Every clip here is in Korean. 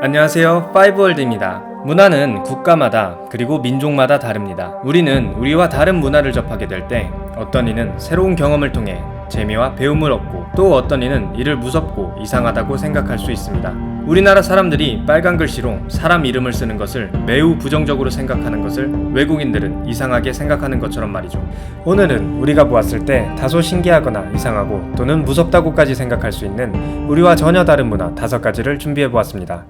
안녕하세요. 파이브월드입니다. 문화는 국가마다 그리고 민족마다 다릅니다. 우리는 우리와 다른 문화를 접하게 될 때 어떤 이는 새로운 경험을 통해 재미와 배움을 얻고 또 어떤 이는 이를 무섭고 이상하다고 생각할 수 있습니다. 우리나라 사람들이 빨간 글씨로 사람 이름을 쓰는 것을 매우 부정적으로 생각하는 것을 외국인들은 이상하게 생각하는 것처럼 말이죠. 오늘은 우리가 보았을 때 다소 신기하거나 이상하고 또는 무섭다고까지 생각할 수 있는 우리와 전혀 다른 문화 5가지를 준비해 보았습니다.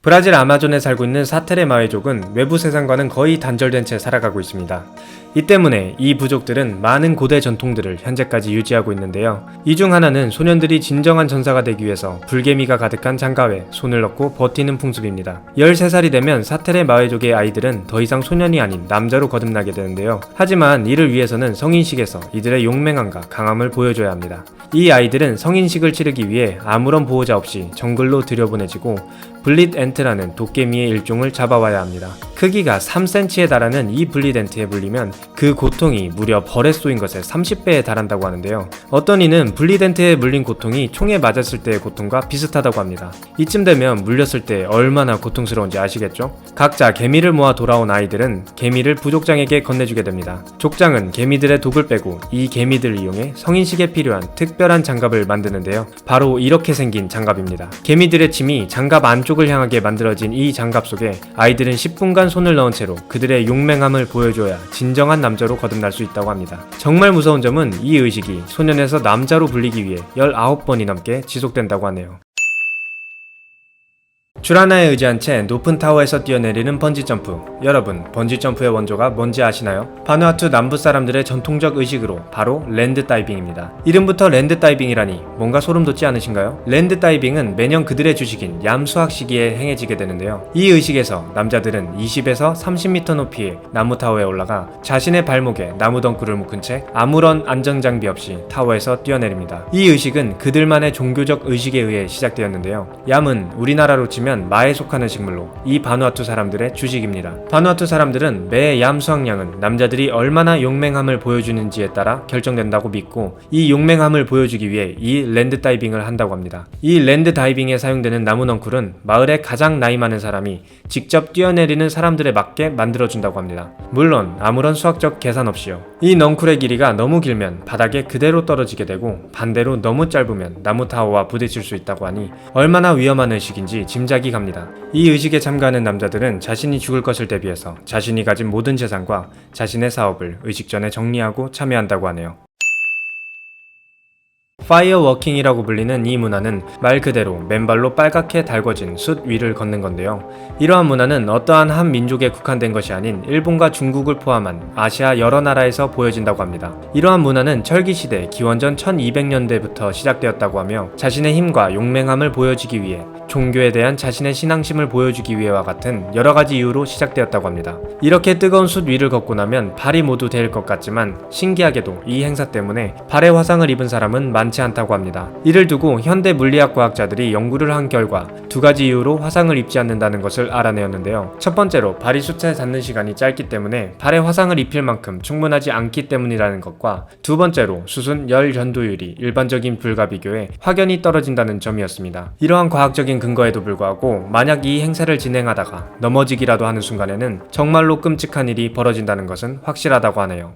브라질 아마존에 살고 있는 사테레 마웨족은 외부 세상과는 거의 단절된 채 살아가고 있습니다. 이 때문에 이 부족들은 많은 고대 전통들을 현재까지 유지하고 있는데요. 이 중 하나는 소년들이 진정한 전사가 되기 위해서 불개미가 가득한 장갑에 손을 넣고 버티는 풍습입니다. 13살이 되면 사테레 마웨족의 아이들은 더 이상 소년이 아닌 남자로 거듭나게 되는데요. 하지만 이를 위해서는 성인식에서 이들의 용맹함과 강함을 보여줘야 합니다. 이 아이들은 성인식을 치르기 위해 아무런 보호자 없이 정글로 들여보내지고 블릿 엔트라는 도깨미의 일종을 잡아와야 합니다. 크기가 3cm에 달하는 이 블릿 엔트에 물리면 그 고통이 무려 벌에 쏘인 것의 30배에 달한다고 하는데요. 어떤 이는 블릿 엔트에 물린 고통이 총에 맞았을 때의 고통과 비슷하다고 합니다. 이쯤 되면 물렸을 때 얼마나 고통스러운지 아시겠죠? 각자 개미를 모아 돌아온 아이들은 개미를 부족장에게 건네주게 됩니다. 족장은 개미들의 독을 빼고 이 개미들을 이용해 성인식에 필요한 특별한 장갑을 만드는데요. 바로 이렇게 생긴 장갑입니다. 개미들의 침이 장갑 안쪽을 향하게 만들어진 이 장갑 속에 아이들은 10분간 손을 넣은 채로 그들의 용맹함을 보여줘야 진정한 남자로 거듭날 수 있다고 합니다. 정말 무서운 점은 이 의식이 소년에서 남자로 불리기 위해 19번이 넘게 지속된다고 하네요. 줄 하나에 의지한 채 높은 타워에서 뛰어내리는 번지점프. 여러분, 번지점프의 원조가 뭔지 아시나요? 바누아투 남부 사람들의 전통적 의식으로 바로 랜드 다이빙입니다. 이름부터 랜드 다이빙이라니 뭔가 소름 돋지 않으신가요? 랜드 다이빙은 매년 그들의 주식인 얌수학 시기에 행해지게 되는데요. 이 의식에서 남자들은 20에서 30m 높이의 나무 타워에 올라가 자신의 발목에 나무 덩굴을 묶은 채 아무런 안전장비 없이 타워에서 뛰어내립니다. 이 의식은 그들만의 종교적 의식에 의해 시작되었는데요. 얌은 우리나라로 치면 마에 속하는 식물로 이 바누아투 사람들의 주식입니다. 바누아투 사람들은 매 얌 수확량은 남자들이 얼마나 용맹함을 보여주는지에 따라 결정된다고 믿고 이 용맹함을 보여주기 위해 이 랜드 다이빙을 한다고 합니다. 이 랜드 다이빙에 사용되는 나무 넝쿨은 마을의 가장 나이 많은 사람이 직접 뛰어내리는 사람들에 맞게 만들어준다고 합니다. 물론 아무런 수학적 계산 없이요. 이 넝쿨의 길이가 너무 길면 바닥에 그대로 떨어지게 되고 반대로 너무 짧으면 나무 타워와 부딪힐 수 있다고 하니 얼마나 위험한 의식인지 짐작이 갑니다. 이 의식에 참가하는 남자들은 자신이 죽을 것을 대비해서 자신이 가진 모든 재산과 자신의 사업을 의식 전에 정리하고 참여한다고 하네요. 파이어워킹이라고 불리는 이 문화는 말 그대로 맨발로 빨갛게 달궈진 숯 위를 걷는 건데요. 이러한 문화는 어떠한 한 민족에 국한된 것이 아닌 일본과 중국을 포함한 아시아 여러 나라에서 보여진다고 합니다. 이러한 문화는 철기시대 기원전 1200년대부터 시작되었다고 하며 자신의 힘과 용맹함을 보여주기 위해 종교에 대한 자신의 신앙심을 보여주기 위해와 같은 여러가지 이유로 시작되었다고 합니다. 이렇게 뜨거운 숯 위를 걷고 나면 발이 모두 데일 것 같지만 신기하게도 이 행사 때문에 발에 화상을 입은 사람은 많지 않다고 합니다. 이를 두고 현대 물리학 과학자들이 연구를 한 결과 2가지 이유로 화상을 입지 않는다는 것을 알아내었는데요. 첫 번째로 발이 숯에 닿는 시간이 짧기 때문에 발에 화상을 입힐 만큼 충분하지 않기 때문이라는 것과 두 번째로 숯은 열 전도율이 일반적인 불과 비교해 확연히 떨어진다는 점이었습니다. 이러한 과학적인 근거에도 불구하고 만약 이 행사를 진행하다가 넘어지기라도 하는 순간에는 정말로 끔찍한 일이 벌어진다는 것은 확실하다고 하네요.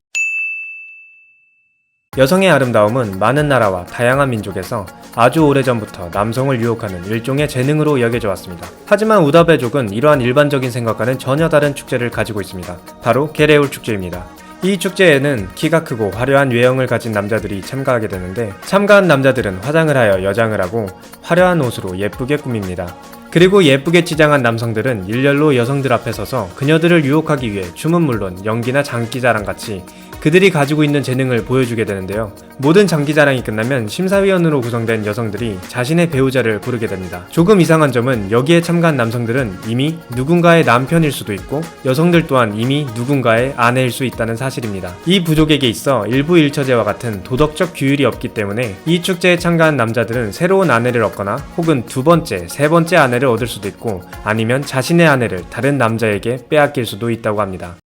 여성의 아름다움은 많은 나라와 다양한 민족에서 아주 오래전부터 남성을 유혹하는 일종의 재능으로 여겨져 왔습니다. 하지만 우다베족은 이러한 일반적인 생각과는 전혀 다른 축제를 가지고 있습니다. 바로 게레울 축제입니다. 이 축제에는 키가 크고 화려한 외형을 가진 남자들이 참가하게 되는데 참가한 남자들은 화장을 하여 여장을 하고 화려한 옷으로 예쁘게 꾸밉니다. 그리고 예쁘게 치장한 남성들은 일렬로 여성들 앞에 서서 그녀들을 유혹하기 위해 춤은 물론 연기나 장기자랑같이 그들이 가지고 있는 재능을 보여주게 되는데요. 모든 장기자랑이 끝나면 심사위원으로 구성된 여성들이 자신의 배우자를 고르게 됩니다. 조금 이상한 점은 여기에 참가한 남성들은 이미 누군가의 남편일 수도 있고 여성들 또한 이미 누군가의 아내일 수 있다는 사실입니다. 이 부족에게 있어 일부 일처제와 같은 도덕적 규율이 없기 때문에 이 축제에 참가한 남자들은 새로운 아내를 얻거나 혹은 두 번째, 세 번째 아내를 얻을 수도 있고 아니면 자신의 아내를 다른 남자에게 빼앗길 수도 있다고 합니다.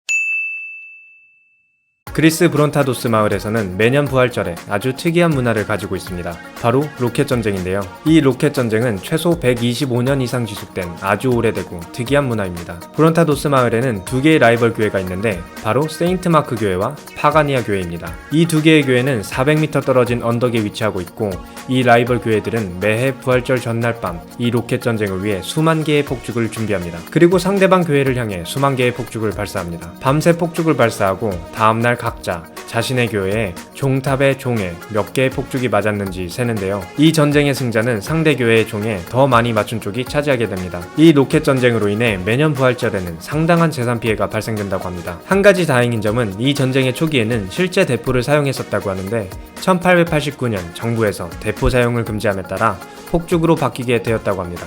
그리스 브론타도스 마을에서는 매년 부활절에 아주 특이한 문화를 가지고 있습니다. 바로 로켓 전쟁인데요. 이 로켓 전쟁은 최소 125년 이상 지속된 아주 오래되고 특이한 문화입니다. 브론타도스 마을에는 두 개의 라이벌 교회가 있는데 바로 세인트 마크 교회와 파가니아 교회입니다. 이 두 개의 교회는 400m 떨어진 언덕에 위치하고 있고 이 라이벌 교회들은 매해 부활절 전날 밤 이 로켓 전쟁을 위해 수만 개의 폭죽을 준비합니다. 그리고 상대방 교회를 향해 수만 개의 폭죽을 발사합니다. 밤새 폭죽을 발사하고 다음날 각자 자신의 교회에 종탑의 종에 몇 개의 폭죽이 맞았는지 세는데요. 이 전쟁의 승자는 상대 교회의 종에 더 많이 맞춘 쪽이 차지하게 됩니다. 이 로켓 전쟁으로 인해 매년 부활절에는 상당한 재산 피해가 발생된다고 합니다. 한 가지 다행인 점은 이 전쟁의 초기에는 실제 대포를 사용했었다고 하는데 1889년 정부에서 대포 사용을 금지함에 따라 폭죽으로 바뀌게 되었다고 합니다.